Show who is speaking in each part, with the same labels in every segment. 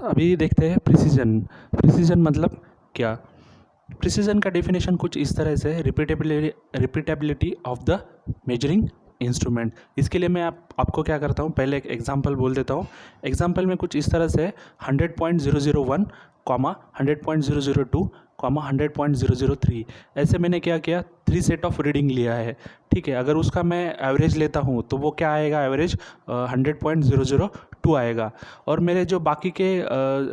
Speaker 1: अभी देखते हैं प्रिसीजन। प्रिसीजन मतलब क्या? प्रिसीजन का डेफिनेशन कुछ इस तरह से है, repeatability of the measuring instrument. इसके लिए मैं आपको क्या करता हूँ, पहले एक एग्जांपल बोल देता हूँ। एग्जांपल में कुछ इस तरह से 100.001 कॉमा 100.002 कॉमा 100.003, ऐसे मैंने क्या किया, 3 सेट ऑफ रीडिंग लिया है। ठीक है, अगर उसका मैं एवरेज लेता हूँ तो वो क्या आएगा, एवरेज 100.002 आएगा। और मेरे जो बाकी के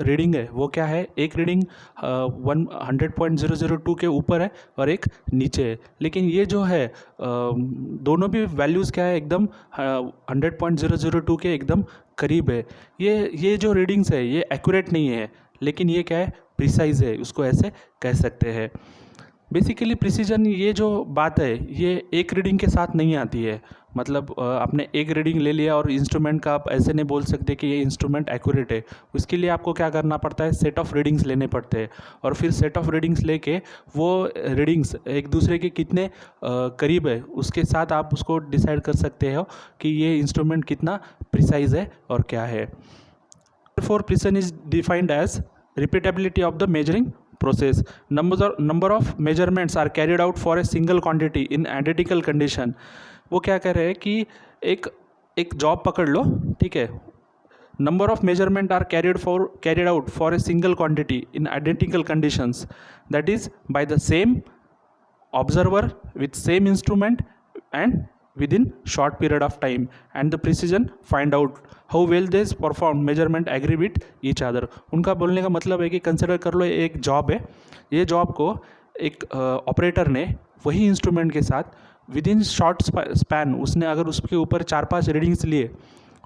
Speaker 1: रीडिंग है वो क्या है, एक रीडिंग 100.002 के ऊपर है और एक नीचे है। लेकिन ये जो है दोनों भी वैल्यूज़ क्या है, एकदम 100.002 के एकदम करीब है। ये जो रीडिंग्स है ये एक्यूरेट नहीं है, लेकिन ये क्या है, प्रिसाइज है, उसको ऐसे कह सकते हैं। बेसिकली प्रिसीजन ये जो बात है ये एक रीडिंग के साथ नहीं आती है। मतलब आपने एक रीडिंग ले लिया और इंस्ट्रूमेंट का आप ऐसे नहीं बोल सकते कि ये इंस्ट्रूमेंट एक्यूरेट है। उसके लिए आपको क्या करना पड़ता है, सेट ऑफ रीडिंग्स लेने पड़ते हैं, और फिर सेट ऑफ रीडिंग्स लेके वो रीडिंग्स एक दूसरे के कितने करीब है उसके साथ आप उसको डिसाइड कर सकते हो कि ये इंस्ट्रूमेंट कितना प्रिसाइज है और क्या है। Therefore, precision is defined as repeatability of the measuring process. Number of measurements are carried out for a single quantity in identical condition. वो क्या कह रहे हैं कि एक जॉब पकड़ लो, ठीक है। Number of measurement are carried out for a single quantity in identical conditions, that is by the same observer with same instrument and within short period of time, and the precision find out how well they perform measurement agree with each other. उनका बोलने का मतलब है कि consider कर लो एक job है, ये जॉब को एक ऑपरेटर ने वही इंस्ट्रूमेंट के साथ विद इन शॉर्ट स्पैन उसने अगर उसके ऊपर 4-5 रीडिंग्स लिए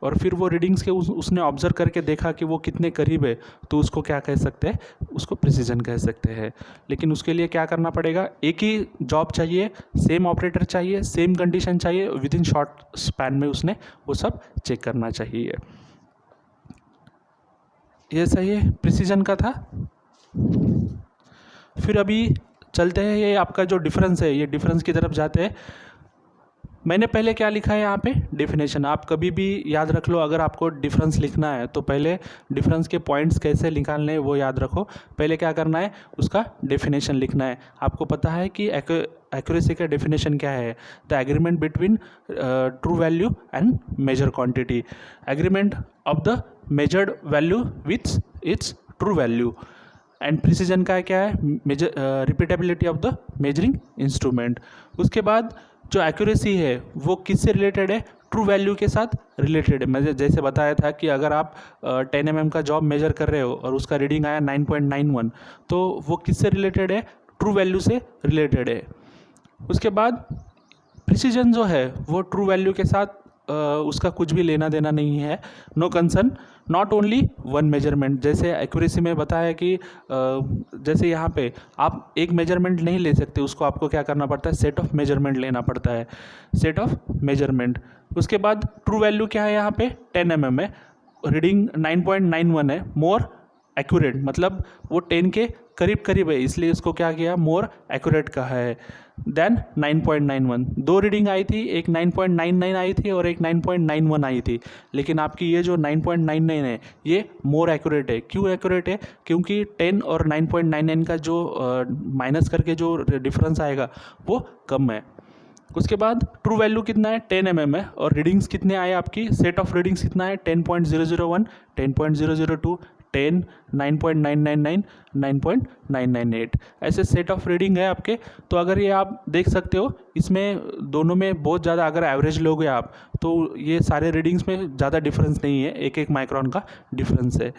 Speaker 1: और फिर वो रीडिंग्स के उसने ऑब्जर्व करके देखा कि वो कितने करीब है, तो उसको क्या कह सकते हैं, उसको प्रिसीजन कह सकते हैं। लेकिन उसके लिए क्या करना पड़ेगा, एक ही जॉब चाहिए, सेम ऑपरेटर चाहिए, सेम कंडीशन चाहिए, विद इन शॉर्ट स्पैन में उसने वो सब चेक करना चाहिए। ये सही है, प्रिसीजन का था। फिर अभी चलते हैं, ये आपका जो डिफरेंस है, ये डिफरेंस की तरफ जाते हैं। मैंने पहले क्या लिखा है यहाँ पे, डेफिनेशन। आप कभी भी याद रख लो, अगर आपको डिफरेंस लिखना है तो पहले डिफरेंस के पॉइंट्स कैसे निकालने हैं वो याद रखो। पहले क्या करना है, उसका डेफिनेशन लिखना है। आपको पता है कि एक्यूरेसी का डेफिनेशन क्या है, the agreement between true value and measure quantity, agreement of the measured value with its true value. And precision का क्या है, repeatability of the measuring instrument. उसके बाद जो एक्यूरेसी है वो किससे रिलेटेड है, ट्रू वैल्यू के साथ रिलेटेड है। मैं जैसे बताया था कि अगर आप 10 mm का जॉब मेजर कर रहे हो और उसका रीडिंग आया 9.91, तो वो किससे रिलेटेड है, ट्रू वैल्यू से रिलेटेड है। उसके बाद प्रिसीजन जो है वो ट्रू वैल्यू के साथ उसका कुछ भी लेना देना नहीं है, no concern, not only one measurement. जैसे एक्यूरेसी में बताया कि जैसे यहाँ पे आप एक मेजरमेंट नहीं ले सकते, उसको आपको क्या करना पड़ता है, सेट ऑफ मेजरमेंट लेना पड़ता है, सेट ऑफ मेजरमेंट। उसके बाद ट्रू वैल्यू क्या है, यहाँ पे 10 mm है, रीडिंग 9.91 है, मोर एक्यूरेट, मतलब वो 10 के करीब करीब है, इसलिए इसको क्या किया, मोर एक्यूरेट कहा है देन 9.91। दो रीडिंग आई थी, एक 9.99 आई थी और एक 9.91 आई थी, लेकिन आपकी ये जो 9.99 है ये मोर एक्यूरेट है। क्यों एक्यूरेट है, क्योंकि 10 और 9.99 का जो माइनस करके जो डिफरेंस आएगा वो कम है। उसके बाद ट्रू वैल्यू कितना है, 10 mm है, और रीडिंग्स कितने आए आपकी, सेट ऑफ रीडिंग्स कितना है, 10.001, 10.002, 10, 9.999, 9.998, ऐसे सेट ऑफ रीडिंग है आपके। तो अगर ये आप देख सकते हो, इसमें दोनों में बहुत ज़्यादा अगर एवरेज लोगे आप, तो ये सारे रीडिंग्स में ज़्यादा डिफरेंस नहीं है, 1-1 माइक्रोन का डिफरेंस है।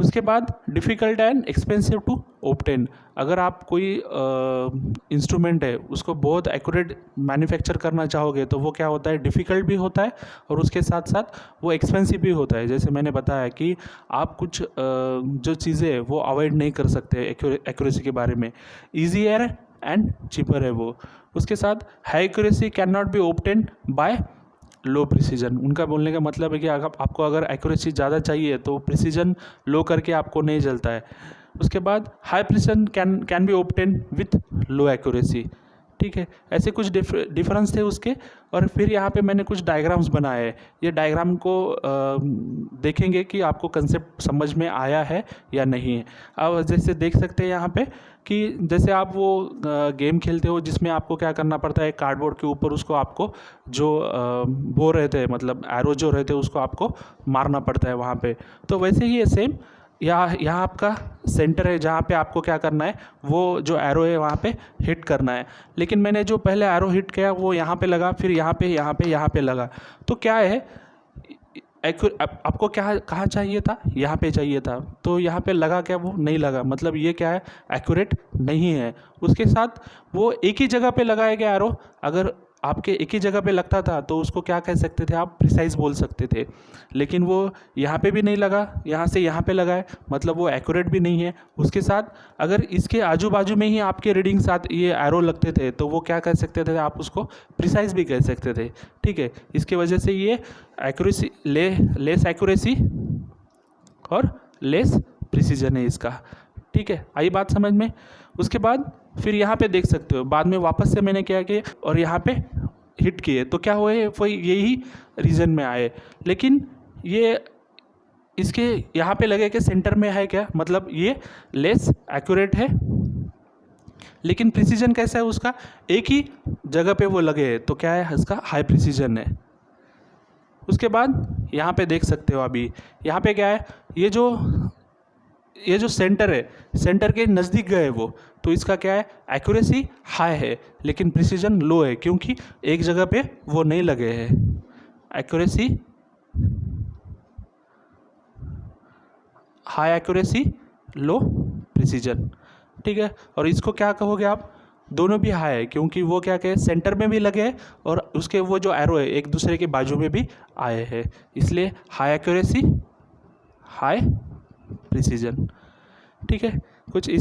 Speaker 1: उसके बाद difficult and expensive to obtain. अगर आप कोई इंस्ट्रूमेंट है उसको बहुत एक्यूरेट मैन्युफैक्चर करना चाहोगे तो वो क्या होता है, डिफ़िकल्ट भी होता है और उसके साथ साथ वो एक्सपेंसिव भी होता है। जैसे मैंने बताया कि आप कुछ जो चीज़ें हैं वो अवॉइड नहीं कर सकते एक्यूरेसी के बारे में, ईजियर एंड चीपर है वो। उसके साथ high accuracy can not be obtain bye low precision. उनका बोलने का मतलब है कि आपको अगर एक्यूरेसी ज़्यादा चाहिए तो प्रिसीजन लो करके आपको नहीं चलता है। उसके बाद high precision can be obtain with low accuracy, ठीक है, ऐसे कुछ डिफरेंस थे उसके। और फिर यहाँ पे मैंने कुछ डायग्राम्स बनाए हैं। ये डायग्राम को देखेंगे कि आपको कंसेप्ट समझ में आया है या नहीं है। अब जैसे देख सकते हैं यहाँ पे कि जैसे आप वो गेम खेलते हो जिसमें आपको क्या करना पड़ता है, कार्डबोर्ड के ऊपर उसको आपको जो वो रहते हैं, मतलब एरो जो रहते हैं उसको आपको मारना पड़ता है वहाँ पे। तो वैसे ही ये सेम यहाँ आपका सेंटर है जहाँ पे आपको क्या करना है, वो जो एरो है वहाँ पे हिट करना है। लेकिन मैंने जो पहले एरो हिट किया वो यहाँ पे लगा, फिर यहाँ पे लगा। तो क्या है, आपको क्या कहाँ चाहिए था, यहाँ पे चाहिए था, तो यहाँ पे लगा क्या, वो नहीं लगा, मतलब ये क्या है, एक्यूरेट नहीं है। उसके साथ वो एक ही जगह पे लगाया गया एरो, अगर आपके एक ही जगह पे लगता था तो उसको क्या कह सकते थे, आप प्रिसाइज बोल सकते थे। लेकिन वो यहाँ पे भी नहीं लगा, यहाँ से यहाँ पे लगा है, मतलब वो एक्यूरेट भी नहीं है। उसके साथ अगर इसके आजू बाजू में ही आपके रीडिंग साथ ये एरो लगते थे तो वो क्या कह सकते थे, आप उसको प्रिसाइज भी कह सकते थे। ठीक है, इसके वजह से ये एक्यूरेसी लेस एक्यूरेसी और लेस प्रिसीजन है इसका। ठीक है, आई बात समझ में। उसके बाद फिर यहाँ पे देख सकते हो, बाद में वापस से मैंने क्या किया और यहाँ पे हिट किए तो क्या हुए, वो यही रीजन में आए। लेकिन ये इसके यहाँ पे लगे कि सेंटर में है क्या, मतलब ये लेस एक्यूरेट है। लेकिन प्रिसीजन कैसा है उसका, एक ही जगह पे वो लगे हैं तो क्या है, इसका हाई प्रिसीजन है। उसके बाद यहाँ पे देख सकते हो, अभी यहाँ पे क्या है, ये जो सेंटर है, सेंटर के नज़दीक गए वो, तो इसका क्या है, एक्यूरेसी हाई है लेकिन प्रिसीजन लो है, क्योंकि एक जगह पे वो नहीं लगे हैं। एक्यूरेसी हाई, एक्यूरेसी लो प्रिसीजन। ठीक है, और इसको क्या कहोगे आप, दोनों भी हाई है, क्योंकि वो क्या कहे, सेंटर में भी लगे हैं और उसके वो जो एरो है एक दूसरे के बाजू में भी आए हैं, इसलिए हाई एक्यूरेसी हाई प्रिसीजन। ठीक है, कुछ इस